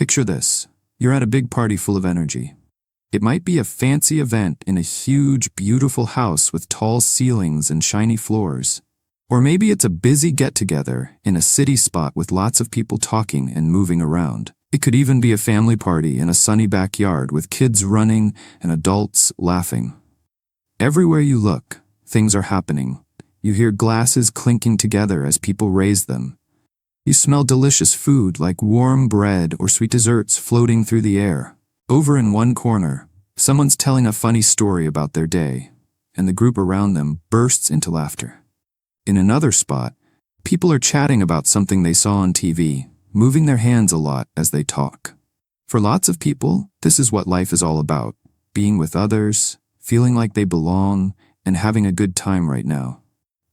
Picture this. You're at a big party full of energy. It might be a fancy event in a huge, beautiful house with tall ceilings and shiny floors. Or maybe it's a busy get-together in a city spot with lots of people talking and moving around. It could even be a family party in a sunny backyard with kids running and adults laughing. Everywhere you look, things are happening. You hear glasses clinking together as people raise them. You smell delicious food like warm bread or sweet desserts floating through the air. Over in one corner, someone's telling a funny story about their day, and the group around them bursts into laughter. In another spot, people are chatting about something they saw on TV, moving their hands a lot as they talk. For lots of people, this is what life is all about: being with others, feeling like they belong, and having a good time right now.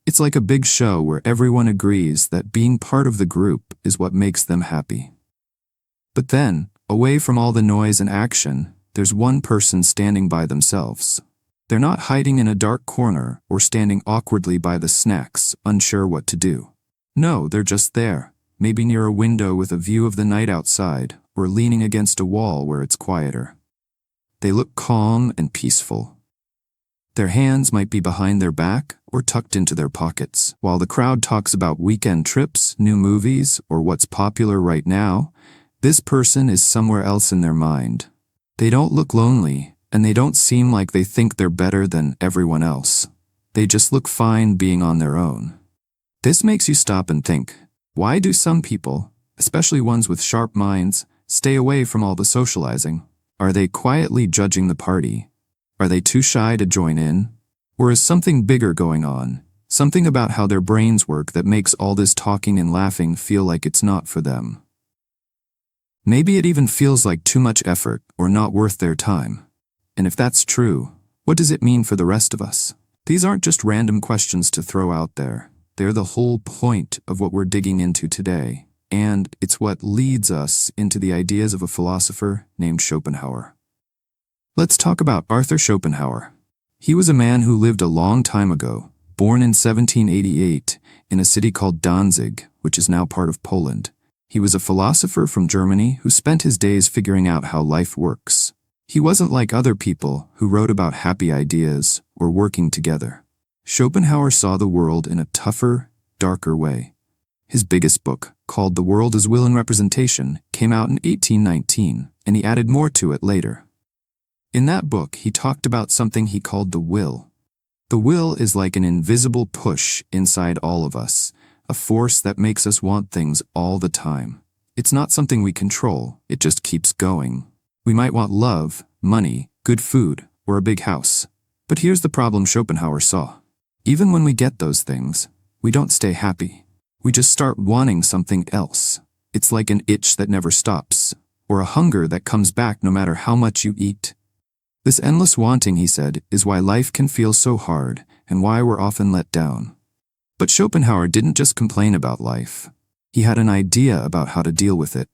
It's like a big show where everyone agrees that being part of the group is what makes them happy. But then, away from all the noise and action, there's one person standing by themselves. They're not hiding in a dark corner or standing awkwardly by the snacks, unsure what to do. No, they're just there, maybe near a window with a view of the night outside, or leaning against a wall where it's quieter. They look calm and peaceful. Their hands might be behind their back or tucked into their pockets. While the crowd talks about weekend trips, new movies, or what's popular right now, this person is somewhere else in their mind. They don't look lonely, and they don't seem like they think they're better than everyone else. They just look fine being on their own. This makes you stop and think, why do some people, especially ones with sharp minds, stay away from all the socializing? Are they quietly judging the party? Are they too shy to join in? Or is something bigger going on? Something about how their brains work that makes all this talking and laughing feel like it's not for them? Maybe it even feels like too much effort or not worth their time. And if that's true, what does it mean for the rest of us? These aren't just random questions to throw out there. They're the whole point of what we're digging into today. And it's what leads us into the ideas of a philosopher named Schopenhauer. Let's talk about Arthur Schopenhauer. He was a man who lived a long time ago, born in 1788 in a city called Danzig, which is now part of Poland. He was a philosopher from Germany who spent his days figuring out how life works. He wasn't like other people who wrote about happy ideas or working together. Schopenhauer saw the world in a tougher, darker way. His biggest book, called The World as Will and Representation, came out in 1819, and he added more to it later. In that book, he talked about something he called the will. The will is like an invisible push inside all of us, a force that makes us want things all the time. It's not something we control, it just keeps going. We might want love, money, good food, or a big house. But here's the problem Schopenhauer saw. Even when we get those things, we don't stay happy. We just start wanting something else. It's like an itch that never stops, or a hunger that comes back no matter how much you eat. This endless wanting, he said, is why life can feel so hard and why we're often let down. But Schopenhauer didn't just complain about life. He had an idea about how to deal with it.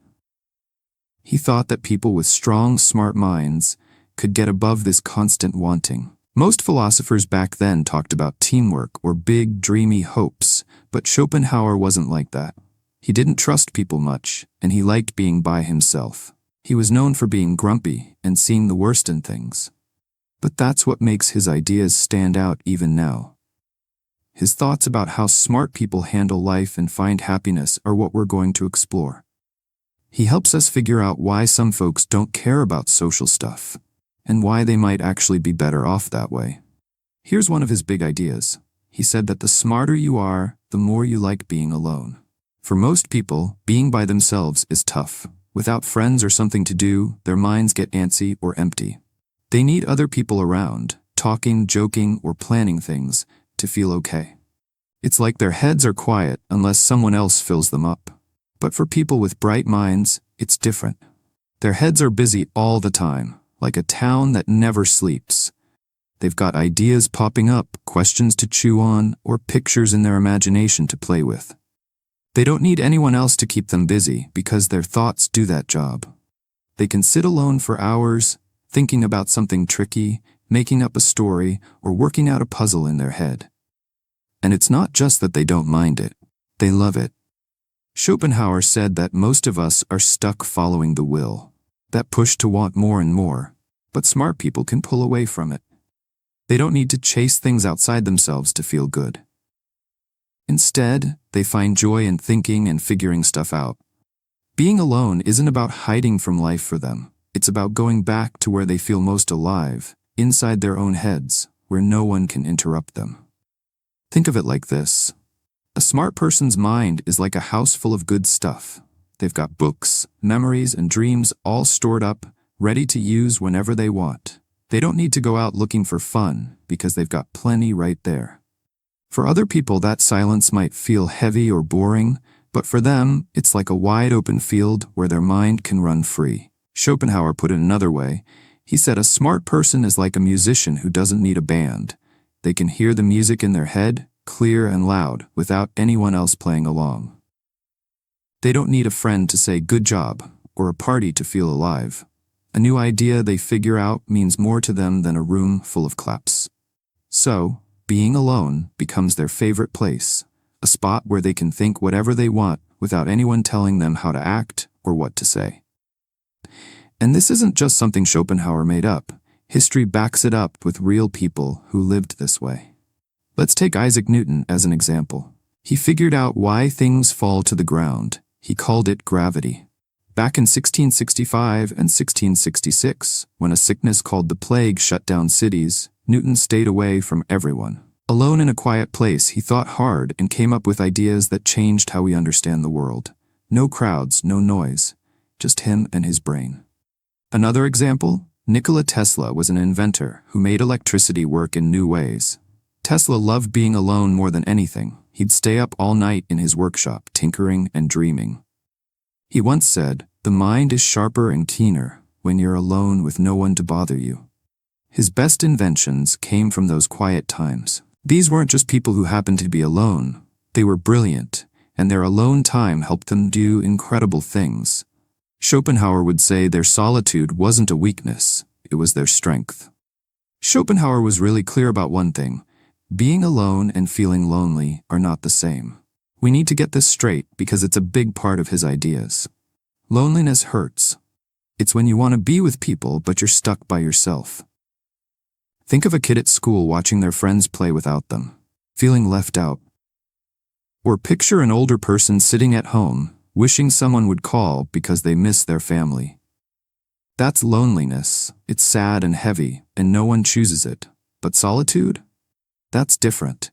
He thought that people with strong, smart minds could get above this constant wanting. Most philosophers back then talked about teamwork or big, dreamy hopes, but Schopenhauer wasn't like that. He didn't trust people much, and he liked being by himself. He was known for being grumpy and seeing the worst in things. But that's what makes his ideas stand out even now. His thoughts about how smart people handle life and find happiness are what we're going to explore. He helps us figure out why some folks don't care about social stuff, and why they might actually be better off that way. Here's one of his big ideas. He said that the smarter you are, the more you like being alone. For most people, being by themselves is tough. Without friends or something to do, their minds get antsy or empty. They need other people around, talking, joking, or planning things, to feel okay. It's like their heads are quiet unless someone else fills them up. But for people with bright minds, it's different. Their heads are busy all the time, like a town that never sleeps. They've got ideas popping up, questions to chew on, or pictures in their imagination to play with. They don't need anyone else to keep them busy because their thoughts do that job. They can sit alone for hours, thinking about something tricky, making up a story, or working out a puzzle in their head. And it's not just that they don't mind it, they love it. Schopenhauer said that most of us are stuck following the will, that push to want more and more, but smart people can pull away from it. They don't need to chase things outside themselves to feel good. Instead, they find joy in thinking and figuring stuff out. Being alone isn't about hiding from life for them. It's about going back to where they feel most alive, inside their own heads, where no one can interrupt them. Think of it like this. A smart person's mind is like a house full of good stuff. They've got books, memories, and dreams all stored up, ready to use whenever they want. They don't need to go out looking for fun because they've got plenty right there. For other people, that silence might feel heavy or boring, but for them, it's like a wide open field where their mind can run free. Schopenhauer put it another way. He said a smart person is like a musician who doesn't need a band. They can hear the music in their head, clear and loud, without anyone else playing along. They don't need a friend to say good job, or a party to feel alive. A new idea they figure out means more to them than a room full of claps. So, being alone becomes their favorite place, a spot where they can think whatever they want without anyone telling them how to act or what to say. And this isn't just something Schopenhauer made up. History backs it up with real people who lived this way. Let's take Isaac Newton as an example. He figured out why things fall to the ground. He called it gravity. Back in 1665 and 1666, when a sickness called the plague shut down cities, Newton stayed away from everyone. Alone in a quiet place, he thought hard and came up with ideas that changed how we understand the world. No crowds, no noise, just him and his brain. Another example, Nikola Tesla was an inventor who made electricity work in new ways. Tesla loved being alone more than anything. He'd stay up all night in his workshop, tinkering and dreaming. He once said, "The mind is sharper and keener when you're alone with no one to bother you." His best inventions came from those quiet times. These weren't just people who happened to be alone. They were brilliant, and their alone time helped them do incredible things. Schopenhauer would say their solitude wasn't a weakness, it was their strength. Schopenhauer was really clear about one thing. Being alone and feeling lonely are not the same. We need to get this straight because it's a big part of his ideas. Loneliness hurts. It's when you want to be with people but you're stuck by yourself. Think of a kid at school watching their friends play without them, feeling left out. Or picture an older person sitting at home, wishing someone would call because they miss their family. That's loneliness. It's sad and heavy, and no one chooses it. But solitude? That's different.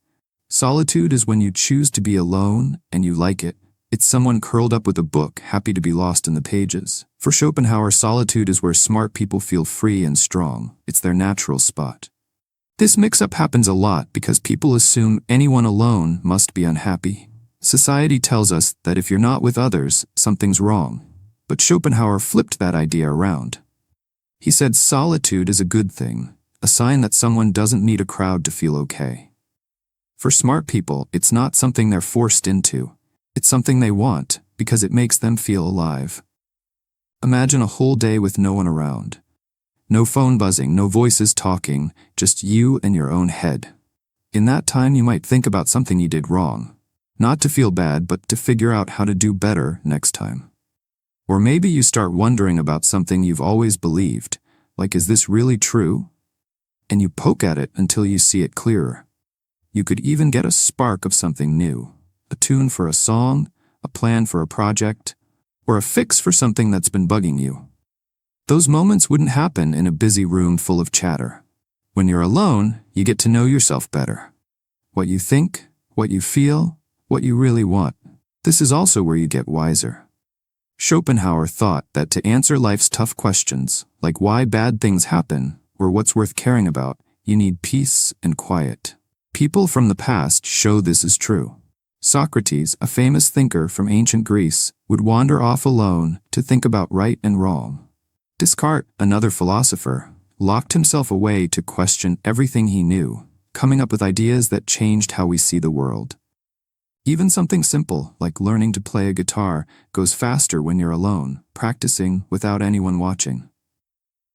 Solitude is when you choose to be alone and you like it. It's someone curled up with a book, happy to be lost in the pages. For Schopenhauer, solitude is where smart people feel free and strong. It's their natural spot. This mix-up happens a lot because people assume anyone alone must be unhappy. Society tells us that if you're not with others, something's wrong. But Schopenhauer flipped that idea around. He said solitude is a good thing, a sign that someone doesn't need a crowd to feel okay. For smart people, it's not something they're forced into. It's something they want because it makes them feel alive. Imagine a whole day with no one around. No phone buzzing, no voices talking, just you and your own head. In that time, you might think about something you did wrong. Not to feel bad, but to figure out how to do better next time. Or maybe you start wondering about something you've always believed, like, is this really true? And you poke at it until you see it clearer. You could even get a spark of something new. A tune for a song, a plan for a project, or a fix for something that's been bugging you. Those moments wouldn't happen in a busy room full of chatter. When you're alone, you get to know yourself better. What you think, what you feel, what you really want. This is also where you get wiser. Schopenhauer thought that to answer life's tough questions, like why bad things happen or what's worth caring about, you need peace and quiet. People from the past show this is true. Socrates, a famous thinker from ancient Greece, would wander off alone to think about right and wrong. Descartes, another philosopher, locked himself away to question everything he knew, coming up with ideas that changed how we see the world. Even something simple, like learning to play a guitar, goes faster when you're alone, practicing without anyone watching.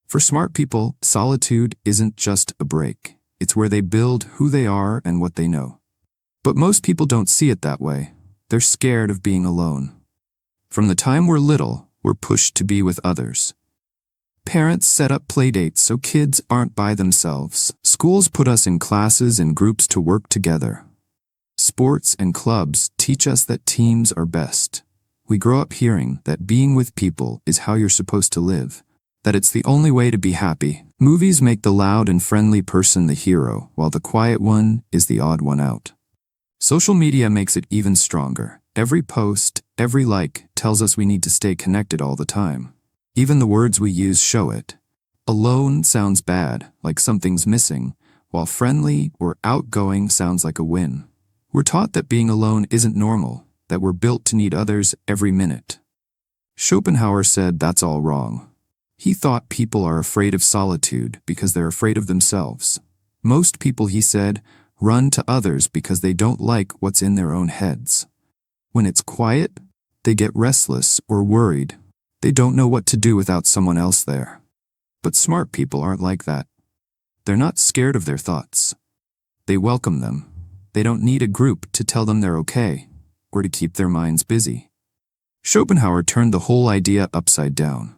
For smart people, solitude isn't just a break. It's where they build who they are and what they know. But most people don't see it that way. They're scared of being alone. From the time we're little, we're pushed to be with others. Parents set up playdates so kids aren't by themselves. Schools put us in classes and groups to work together. Sports and clubs teach us that teams are best. We grow up hearing that being with people is how you're supposed to live, that it's the only way to be happy. Movies make the loud and friendly person the hero, while the quiet one is the odd one out. Social media makes it even stronger. Every post, every like tells us we need to stay connected all the time. Even the words we use show it. Alone sounds bad, like something's missing, while friendly or outgoing sounds like a win. We're taught that being alone isn't normal, that we're built to need others every minute. Schopenhauer said that's all wrong. He thought people are afraid of solitude because they're afraid of themselves. Most people, he said, run to others because they don't like what's in their own heads. When it's quiet, they get restless or worried. They don't know what to do without someone else there. But smart people aren't like that. They're not scared of their thoughts. They welcome them. They don't need a group to tell them they're okay, or to keep their minds busy. Schopenhauer turned the whole idea upside down.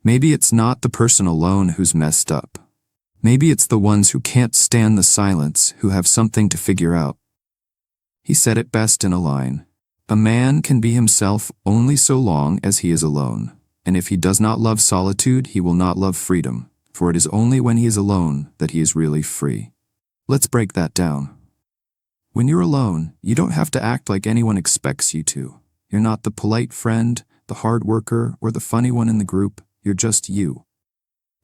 Maybe it's not the person alone who's messed up. Maybe it's the ones who can't stand the silence, who have something to figure out. He said it best in a line: "A man can be himself only so long as he is alone. And if he does not love solitude, he will not love freedom, for it is only when he is alone that he is really free." Let's break that down. When you're alone, you don't have to act like anyone expects you to. You're not the polite friend, the hard worker, or the funny one in the group. You're just you.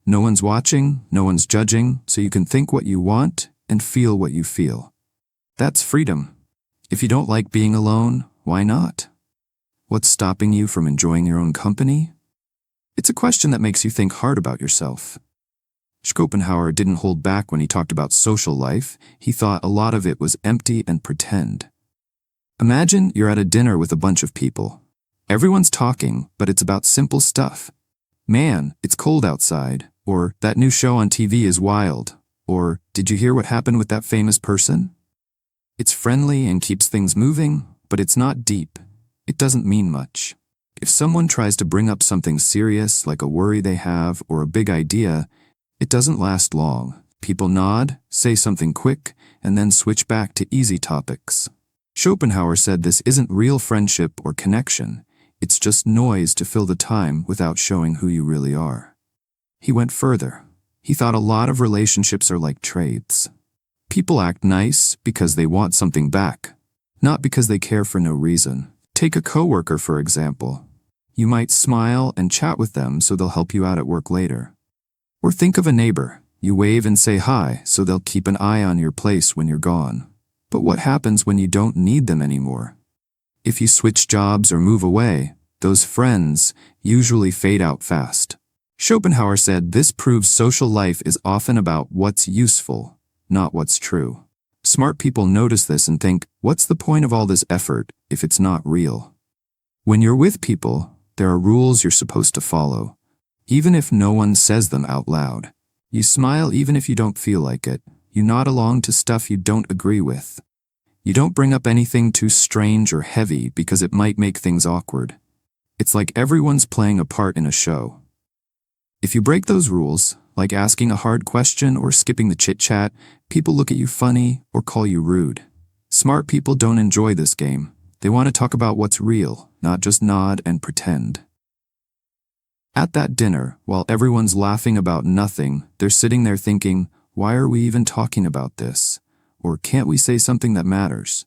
No one's watching, no one's judging, so you can think what you want and feel what you feel. That's freedom. If you don't like being alone, why not? What's stopping you from enjoying your own company? It's a question that makes you think hard about yourself. Schopenhauer didn't hold back when he talked about social life. He thought a lot of it was empty and pretend. Imagine you're at a dinner with a bunch of people. Everyone's talking, but it's about simple stuff. "Man, it's cold outside," or "That new show on TV is wild," or "Did you hear what happened with that famous person?" It's friendly and keeps things moving, but it's not deep. It doesn't mean much. If someone tries to bring up something serious, like a worry they have or a big idea, it doesn't last long. People nod, say something quick, and then switch back to easy topics. Schopenhauer said this isn't real friendship or connection. It's just noise to fill the time without showing who you really are. He went further. He thought a lot of relationships are like trades. People act nice because they want something back, not because they care for no reason. Take a coworker, for example. You might smile and chat with them so they'll help you out at work later. Or think of a neighbor. You wave and say hi so they'll keep an eye on your place when you're gone. But what happens when you don't need them anymore? If you switch jobs or move away, those friends usually fade out fast. Schopenhauer said this proves social life is often about what's useful, not what's true. Smart people notice this and think, what's the point of all this effort if it's not real? When you're with people, there are rules you're supposed to follow, even if no one says them out loud. You smile even if you don't feel like it. You nod along to stuff you don't agree with. You don't bring up anything too strange or heavy because it might make things awkward. It's like everyone's playing a part in a show. If you break those rules, like asking a hard question or skipping the chit-chat, people look at you funny or call you rude. Smart people don't enjoy this game. They want to talk about what's real, not just nod and pretend. At that dinner, while everyone's laughing about nothing, they're sitting there thinking, why are we even talking about this? Or can't we say something that matters?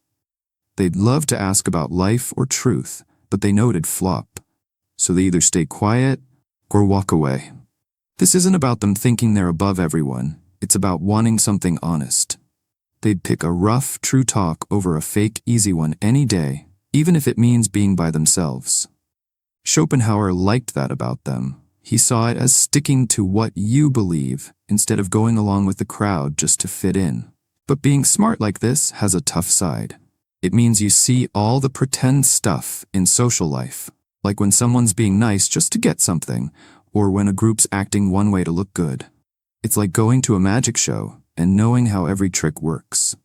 They'd love to ask about life or truth, but they know it'd flop. So they either stay quiet or walk away. This isn't about them thinking they're above everyone. It's about wanting something honest. They'd pick a rough, true talk over a fake, easy one any day, even if it means being by themselves. Schopenhauer liked that about them. He saw it as sticking to what you believe instead of going along with the crowd just to fit in. But being smart like this has a tough side. It means you see all the pretend stuff in social life, like when someone's being nice just to get something, or when a group's acting one way to look good. It's like going to a magic show and knowing how every trick works.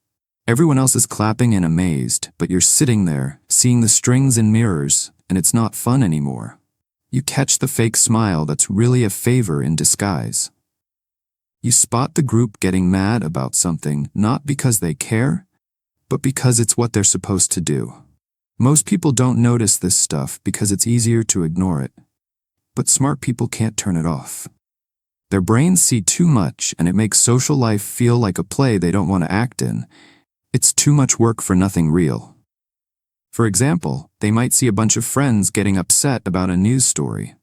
Everyone else is clapping and amazed, but you're sitting there, seeing the strings and mirrors, and it's not fun anymore. You catch the fake smile that's really a favor in disguise. You spot the group getting mad about something not because they care, but because it's what they're supposed to do. Most people don't notice this stuff because it's easier to ignore it. But smart people can't turn it off. Their brains see too much, and it makes social life feel like a play they don't want to act in. It's too much work for nothing real. For example, they might see a bunch of friends getting upset about a news story.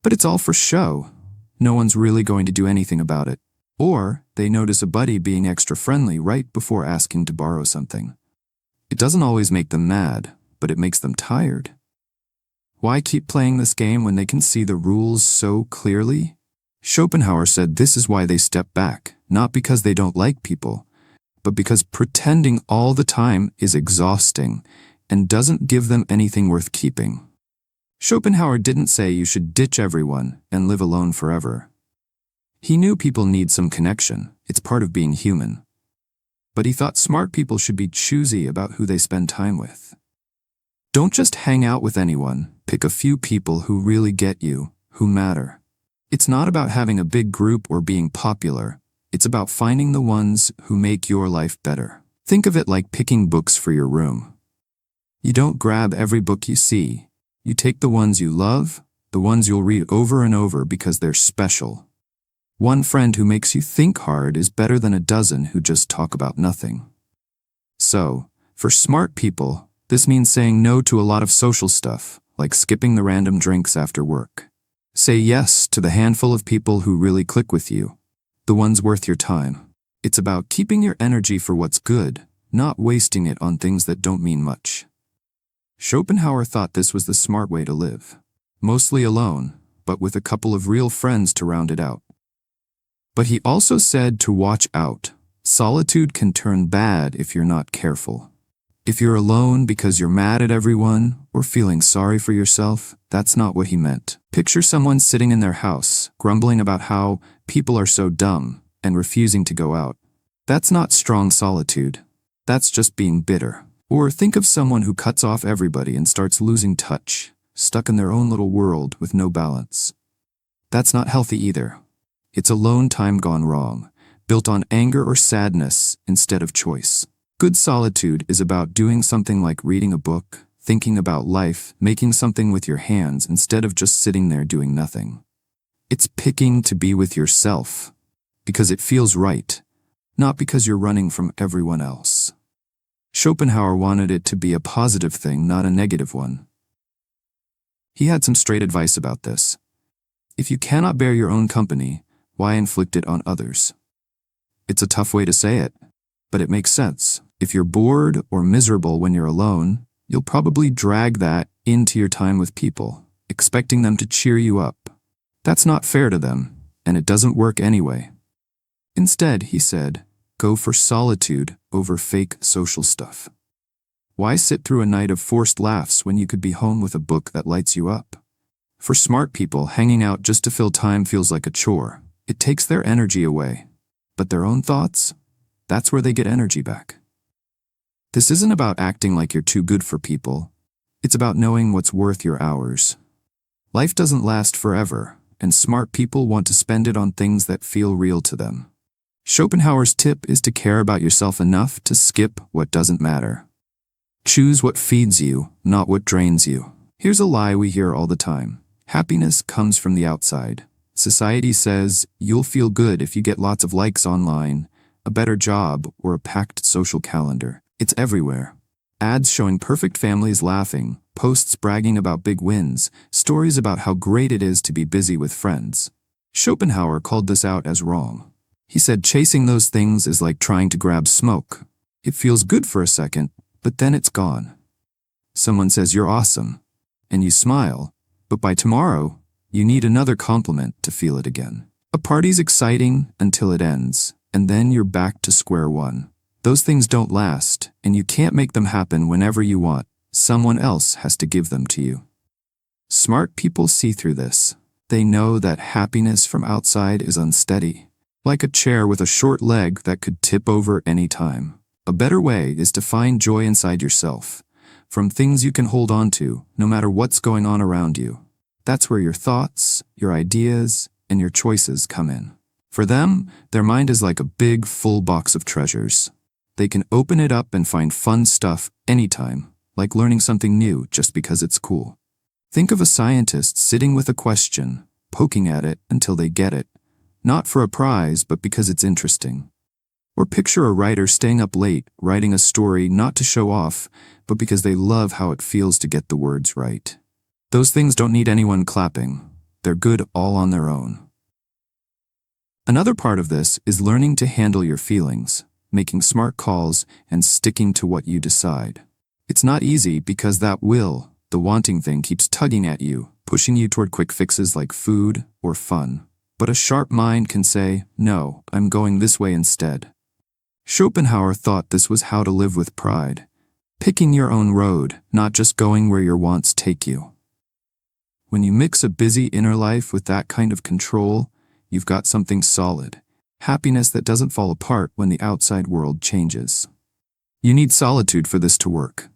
But it's all for show. No one's really going to do anything about it. Or they notice a buddy being extra friendly right before asking to borrow something. It doesn't always make them mad, but it makes them tired. Why keep playing this game when they can see the rules so clearly? Schopenhauer said this is why they step back, not because they don't like people, but because pretending all the time is exhausting and doesn't give them anything worth keeping. Schopenhauer didn't say you should ditch everyone and live alone forever. He knew people need some connection. It's part of being human. But he thought smart people should be choosy about who they spend time with. Don't just hang out with anyone. Pick a few people who really get you, who matter. It's not about having a big group or being popular. It's about finding the ones who make your life better. Think of it like picking books for your room. You don't grab every book you see. You take the ones you love, the ones you'll read over and over because they're special. One friend who makes you think hard is better than a dozen who just talk about nothing. So, for smart people, this means saying no to a lot of social stuff, like skipping the random drinks after work. Say yes to the handful of people who really click with you, the ones worth your time. It's about keeping your energy for what's good, not wasting it on things that don't mean much. Schopenhauer thought this was the smart way to live. Mostly alone, but with a couple of real friends to round it out. But he also said to watch out. Solitude can turn bad if you're not careful. If you're alone because you're mad at everyone or feeling sorry for yourself, that's not what he meant. Picture someone sitting in their house, grumbling about how people are so dumb and refusing to go out. That's not strong solitude. That's just being bitter. Or think of someone who cuts off everybody and starts losing touch, stuck in their own little world with no balance. That's not healthy either. It's alone time gone wrong, built on anger or sadness instead of choice. Good solitude is about doing something like reading a book, thinking about life, making something with your hands instead of just sitting there doing nothing. It's picking to be with yourself, because it feels right, not because you're running from everyone else. Schopenhauer wanted it to be a positive thing, not a negative one. He had some straight advice about this. If you cannot bear your own company, why inflict it on others? It's a tough way to say it, but it makes sense. If you're bored or miserable when you're alone, you'll probably drag that into your time with people, expecting them to cheer you up. That's not fair to them, and it doesn't work anyway. Instead, he said, go for solitude over fake social stuff. Why sit through a night of forced laughs when you could be home with a book that lights you up? For smart people, hanging out just to fill time feels like a chore. It takes their energy away. But their own thoughts? That's where they get energy back. This isn't about acting like you're too good for people. It's about knowing what's worth your hours. Life doesn't last forever, and smart people want to spend it on things that feel real to them. Schopenhauer's tip is to care about yourself enough to skip what doesn't matter. Choose what feeds you, not what drains you. Here's a lie we hear all the time. Happiness comes from the outside. Society says you'll feel good if you get lots of likes online, a better job, or a packed social calendar. It's everywhere. Ads showing perfect families laughing, posts bragging about big wins, stories about how great it is to be busy with friends. Schopenhauer called this out as wrong. He said chasing those things is like trying to grab smoke. It feels good for a second, but then it's gone. Someone says you're awesome, and you smile, but by tomorrow, you need another compliment to feel it again. A party's exciting until it ends, and then you're back to square one. Those things don't last, and you can't make them happen whenever you want. Someone else has to give them to you. Smart people see through this. They know that happiness from outside is unsteady, like a chair with a short leg that could tip over any time. A better way is to find joy inside yourself. from things you can hold on to, no matter what's going on around you. That's where your thoughts, your ideas, and your choices come in. For them, their mind is like a big, full box of treasures. They can open it up and find fun stuff anytime, like learning something new just because it's cool. Think of a scientist sitting with a question, poking at it until they get it, not for a prize, but because it's interesting. Or picture a writer staying up late, writing a story not to show off, but because they love how it feels to get the words right. Those things don't need anyone clapping. They're good all on their own. Another part of this is learning to handle your feelings, making smart calls, and sticking to what you decide. It's not easy because that will, the wanting thing, keeps tugging at you, pushing you toward quick fixes like food or fun. But a sharp mind can say, no, I'm going this way instead. Schopenhauer thought this was how to live with pride. Picking your own road, not just going where your wants take you. When you mix a busy inner life with that kind of control, you've got something solid. Happiness that doesn't fall apart when the outside world changes. You need solitude for this to work.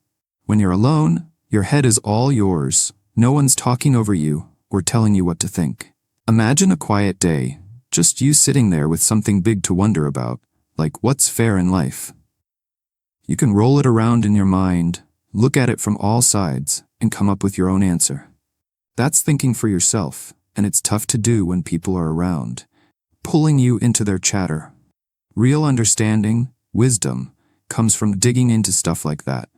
When you're alone, your head is all yours. No one's talking over you or telling you what to think. Imagine a quiet day, just you sitting there with something big to wonder about, like what's fair in life. You can roll it around in your mind, look at it from all sides, and come up with your own answer. That's thinking for yourself, and it's tough to do when people are around, pulling you into their chatter. Real understanding, wisdom, comes from digging into stuff like that,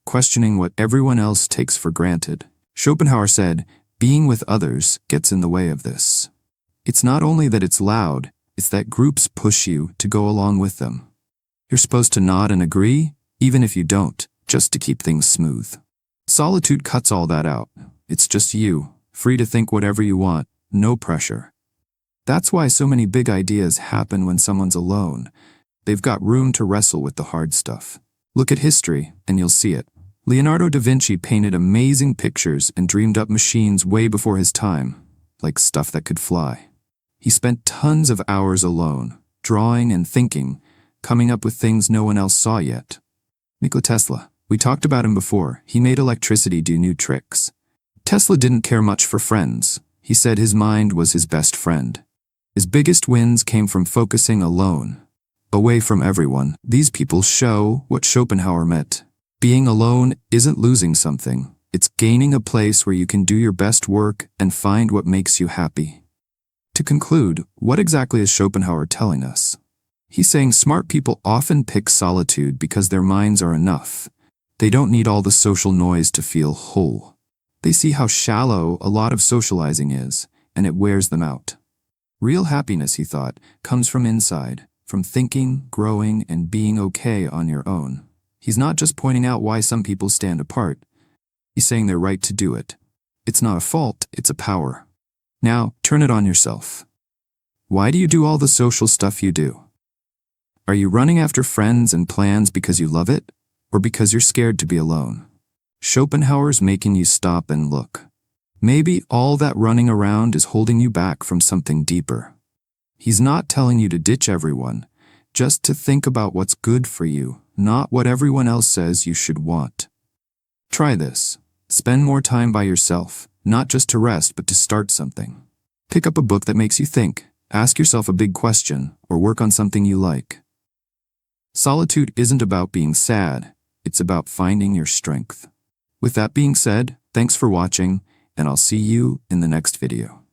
questioning what everyone else takes for granted. Schopenhauer said, being with others gets in the way of this. It's not only that it's loud, it's that groups push you to go along with them. You're supposed to nod and agree, even if you don't, just to keep things smooth. Solitude cuts all that out. It's just you, free to think whatever you want, no pressure. That's why so many big ideas happen when someone's alone. They've got room to wrestle with the hard stuff. Look at history, and you'll see it. Leonardo da Vinci painted amazing pictures and dreamed up machines way before his time, like stuff that could fly. He spent tons of hours alone, drawing and thinking, coming up with things no one else saw yet. Nikola Tesla, we talked about him before. He made electricity do new tricks. Tesla didn't care much for friends. He said his mind was his best friend. His biggest wins came from focusing alone, away from everyone. These people show what Schopenhauer meant. Being alone isn't losing something. It's gaining a place where you can do your best work and find what makes you happy. To conclude, what exactly is Schopenhauer telling us? He's saying smart people often pick solitude because their minds are enough. They don't need all the social noise to feel whole. They see how shallow a lot of socializing is, and it wears them out. Real happiness, he thought, comes from inside, from thinking, growing, and being okay on your own. He's not just pointing out why some people stand apart. He's saying they're right to do it. It's not a fault, it's a power. Now, turn it on yourself. Why do you do all the social stuff you do? Are you running after friends and plans because you love it, or because you're scared to be alone? Schopenhauer's making you stop and look. Maybe all that running around is holding you back from something deeper. He's not telling you to ditch everyone, just to think about what's good for you, not what everyone else says you should want. Try this. Spend more time by yourself, not just to rest, but to start something. Pick up a book that makes you think, ask yourself a big question, or work on something you like. Solitude isn't about being sad, it's about finding your strength. With that being said, thanks for watching, and I'll see you in the next video.